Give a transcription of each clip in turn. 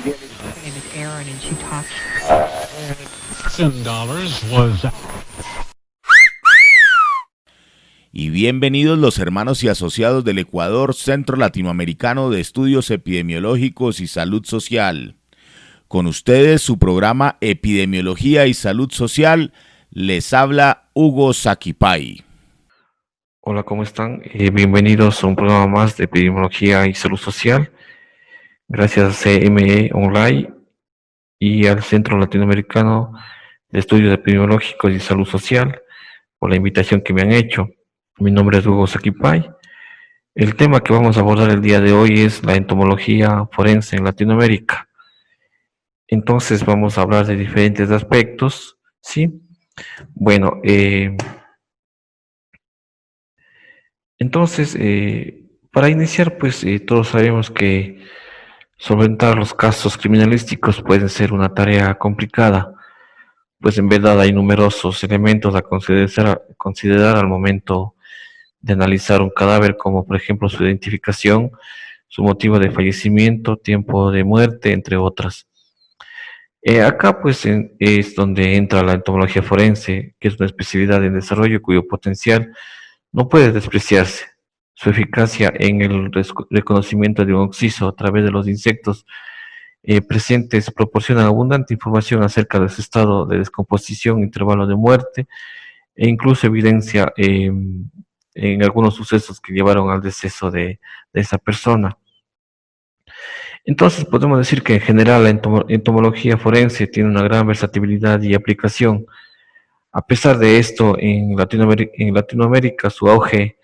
Her name is Erin, and she talks. $10 was. Y bienvenidos los hermanos y asociados del Ecuador Centro Latinoamericano de Estudios Epidemiológicos y Salud Social. Con ustedes su programa Epidemiología y Salud Social, les habla Hugo Saquipay. Hola, ¿cómo están? Bienvenidos a un programa más de Epidemiología y Salud Social. Gracias a CME Online y al Centro Latinoamericano de Estudios Epidemiológicos y Salud Social por la invitación que me han hecho. Mi nombre es Hugo Saquipay. El tema que vamos a abordar el día de hoy es la entomología forense en Latinoamérica. Entonces vamos a hablar de diferentes aspectos, ¿sí? Bueno, entonces, para iniciar, pues todos sabemos que solventar los casos criminalísticos puede ser una tarea complicada, pues en verdad hay numerosos elementos a considerar al momento de analizar un cadáver, como por ejemplo su identificación, su motivo de fallecimiento, tiempo de muerte, entre otras. Acá pues es donde entra la entomología forense, que es una especialidad en desarrollo cuyo potencial no puede despreciarse. Su eficacia en el reconocimiento de un occiso a través de los insectos presentes proporciona abundante información acerca de su estado de descomposición, intervalo de muerte e incluso evidencia en algunos sucesos que llevaron al deceso de esa persona. Entonces podemos decir que en general la entomología forense tiene una gran versatilidad y aplicación. A pesar de esto, en Latinoamérica su auge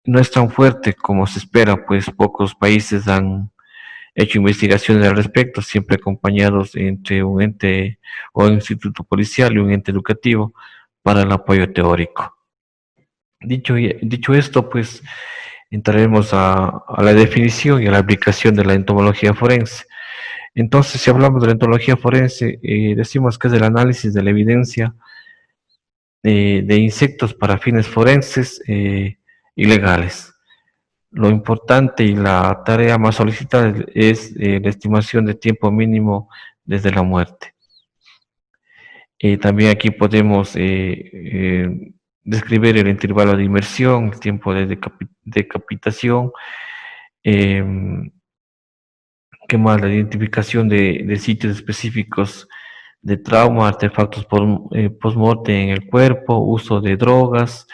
no es tan fuerte como se espera, pues pocos países han hecho investigaciones al respecto, siempre acompañados entre un ente o un instituto policial y un ente educativo para el apoyo teórico. Dicho esto, pues entraremos a la definición y a la aplicación de la entomología forense. Entonces, si hablamos de la entomología forense, decimos que es el análisis de la evidencia de insectos para fines forenses y legales. Lo importante y la tarea más solicitada es la estimación de tiempo mínimo desde la muerte. También aquí podemos describir el intervalo de inmersión, el tiempo de decapitación, ¿qué más? La identificación de sitios específicos de trauma, artefactos post-mortem en el cuerpo, uso de drogas,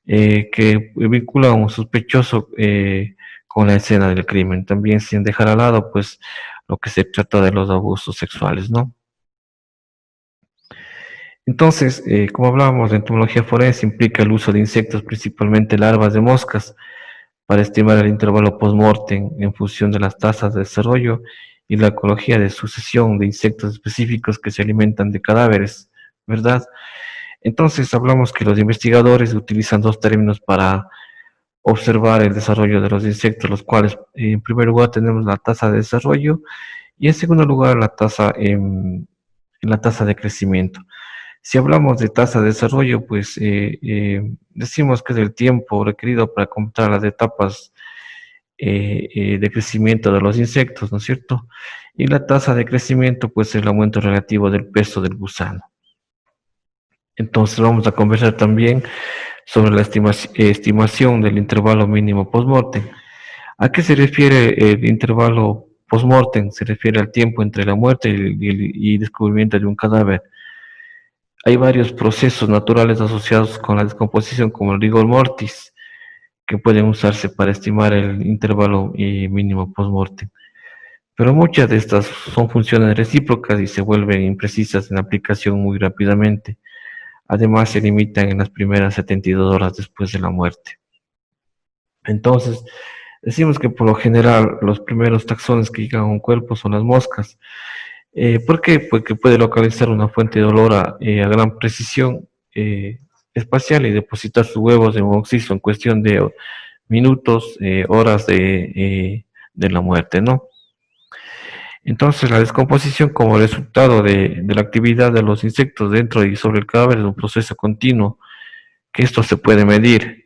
que vincula a un sospechoso con la escena del crimen, también sin dejar al lado pues lo que se trata de los abusos sexuales, ¿no? Entonces, como hablábamos, la entomología forense implica el uso de insectos, principalmente larvas de moscas, para estimar el intervalo post-mortem en función de las tasas de desarrollo y la ecología de sucesión de insectos específicos que se alimentan de cadáveres, ¿verdad? Entonces hablamos que los investigadores utilizan dos términos para observar el desarrollo de los insectos, los cuales en primer lugar tenemos la tasa de desarrollo y en segundo lugar la tasa de crecimiento. Si hablamos de tasa de desarrollo, pues decimos que es el tiempo requerido para completar las etapas de crecimiento de los insectos, ¿no es cierto? Y la tasa de crecimiento, pues es el aumento relativo del peso del gusano. Entonces vamos a conversar también sobre la estimación del intervalo mínimo post-mortem. ¿A qué se refiere el intervalo post-mortem? Se refiere al tiempo entre la muerte y descubrimiento de un cadáver. Hay varios procesos naturales asociados con la descomposición, como el rigor mortis, que pueden usarse para estimar el intervalo mínimo post-mortem. Pero muchas de estas son funciones recíprocas y se vuelven imprecisas en aplicación muy rápidamente. Además, se limitan en las primeras 72 horas después de la muerte. Entonces, decimos que por lo general los primeros taxones que llegan a un cuerpo son las moscas. ¿Por qué? Porque puede localizar una fuente de olor a gran precisión espacial y depositar sus huevos en un occiso en cuestión de minutos, horas de la muerte, ¿no? Entonces, la descomposición como resultado de la actividad de los insectos dentro y sobre el cadáver es un proceso continuo, que esto se puede medir,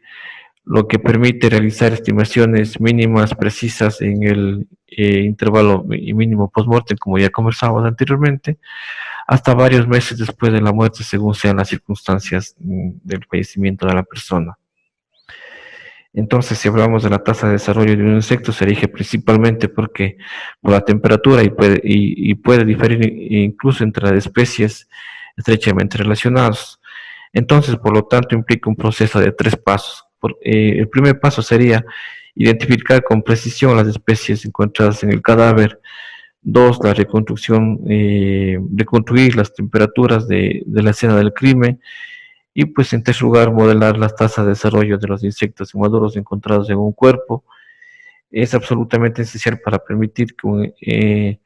lo que permite realizar estimaciones mínimas precisas en el intervalo mínimo post-mortem, como ya conversábamos anteriormente, hasta varios meses después de la muerte, según sean las circunstancias del fallecimiento de la persona. Entonces, si hablamos de la tasa de desarrollo de un insecto, se rige principalmente porque por la temperatura y puede diferir incluso entre las especies estrechamente relacionadas. Entonces, por lo tanto, implica un proceso de 3 pasos. El primer paso sería identificar con precisión las especies encontradas en el cadáver. 2, la reconstrucción, reconstruir las temperaturas de la escena del crimen. Y pues en tercer lugar, modelar las tasas de desarrollo de los insectos inmaduros encontrados en un cuerpo. Es absolutamente esencial para permitir que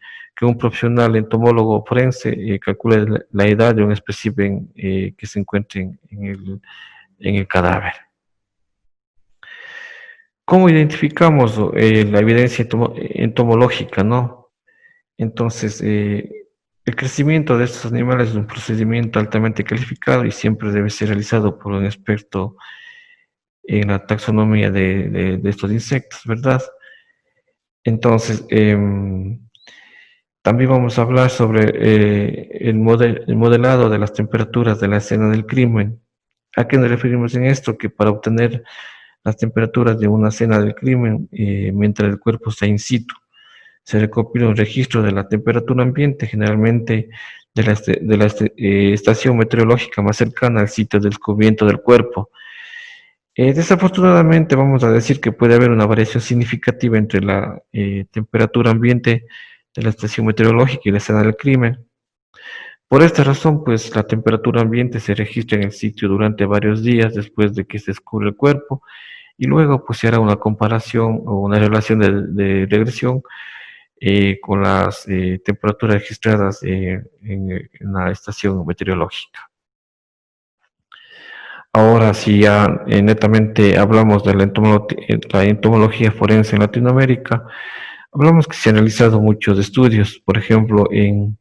un profesional entomólogo forense calcule la edad de un espécimen que se encuentre en el cadáver. ¿Cómo identificamos la evidencia entomológica, no? Entonces, el crecimiento de estos animales es un procedimiento altamente calificado y siempre debe ser realizado por un experto en la taxonomía de estos insectos, ¿verdad? Entonces, también vamos a hablar sobre el modelado de las temperaturas de la escena del crimen. ¿A qué nos referimos en esto? Que para obtener las temperaturas de una escena del crimen, mientras el cuerpo está in situ, se recopila un registro de la temperatura ambiente, generalmente de la estación meteorológica más cercana al sitio del descubrimiento del cuerpo. Desafortunadamente, vamos a decir que puede haber una variación significativa entre la temperatura ambiente de la estación meteorológica y la escena del crimen. Por esta razón, pues la temperatura ambiente se registra en el sitio durante varios días después de que se descubre el cuerpo y luego pues se hará una comparación o una relación de regresión con las temperaturas registradas en la estación meteorológica. Ahora, si ya netamente hablamos de la entomología forense en Latinoamérica, hablamos que se han realizado muchos estudios. Por ejemplo, en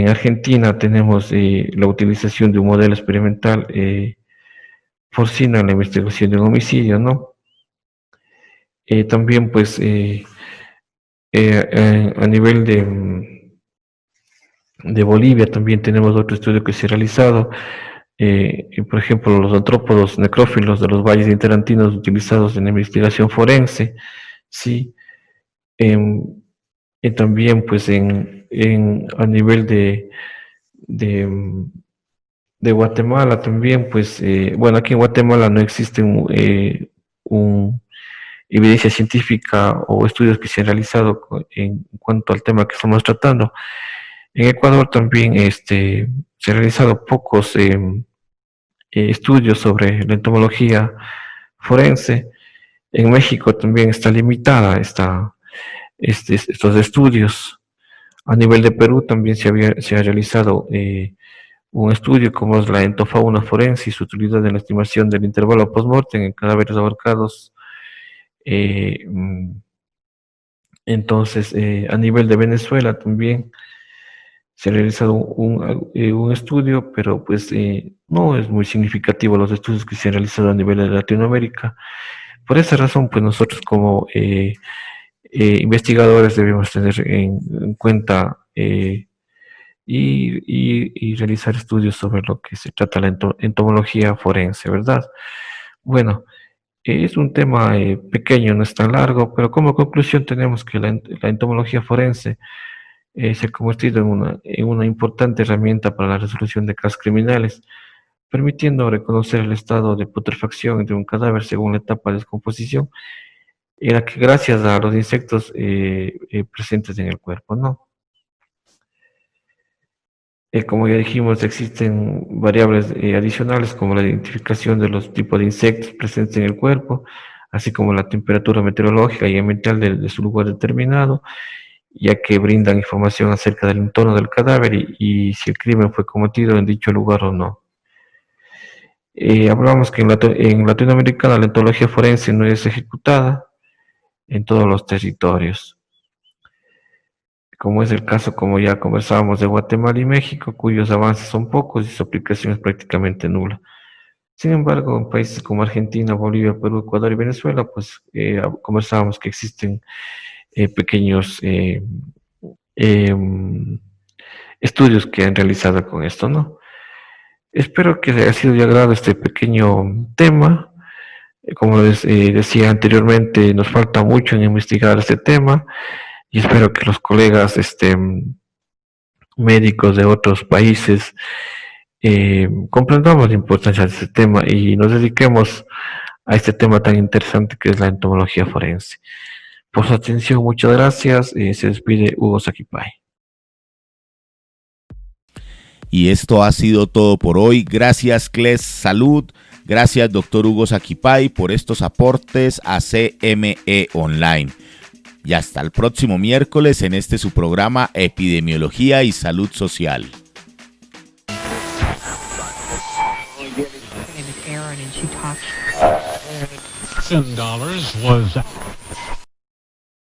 Argentina tenemos la utilización de un modelo experimental porcino en la investigación de un homicidio, ¿no? También, pues, a nivel de Bolivia también tenemos otro estudio que se ha realizado. Por ejemplo, los artrópodos necrófilos de los valles interandinos utilizados en la investigación forense, ¿sí? Y también, pues, a nivel de Guatemala también, pues, bueno, aquí en Guatemala no existe un evidencia científica o estudios que se han realizado en cuanto al tema que estamos tratando. En Ecuador también se han realizado pocos estudios sobre la entomología forense. En México también está limitada estos estudios. A nivel de Perú también se ha realizado un estudio como es la entofauna forense y su utilidad en la estimación del intervalo post-mortem en cadáveres ahorcados. Entonces, a nivel de Venezuela también se ha realizado un estudio, pero pues no es muy significativo los estudios que se han realizado a nivel de Latinoamérica. Por esa razón, pues nosotros como investigadores debemos tener en cuenta y realizar estudios sobre lo que se trata la entomología forense, ¿verdad? Bueno, es un tema pequeño, no es tan largo, pero como conclusión tenemos que la entomología forense se ha convertido en una importante herramienta para la resolución de casos criminales, permitiendo reconocer el estado de putrefacción de un cadáver según la etapa de descomposición, era que gracias a los insectos presentes en el cuerpo, ¿no? Como ya dijimos, existen variables adicionales como la identificación de los tipos de insectos presentes en el cuerpo, así como la temperatura meteorológica y ambiental de su lugar determinado, ya que brindan información acerca del entorno del cadáver y si el crimen fue cometido en dicho lugar o no. Hablamos que en Latinoamérica la entomología forense no es ejecutada en todos los territorios, como es el caso, como ya conversábamos, de Guatemala y México, cuyos avances son pocos y su aplicación es prácticamente nula. Sin embargo, en países como Argentina, Bolivia, Perú, Ecuador y Venezuela, pues conversábamos que existen pequeños estudios que han realizado con esto, ¿no? Espero que haya sido de agrado este pequeño tema. Como les decía anteriormente, nos falta mucho en investigar este tema y espero que los colegas médicos de otros países comprendamos la importancia de este tema y nos dediquemos a este tema tan interesante que es la entomología forense. Por su atención, muchas gracias. Se despide Hugo Saquipay. Y esto ha sido todo por hoy. Gracias, CLES Salud. Gracias, doctor Hugo Saquipay, por estos aportes a CME Online. Y hasta el próximo miércoles en su programa Epidemiología y Salud Social. Her name is Erin, and she talks. $10 was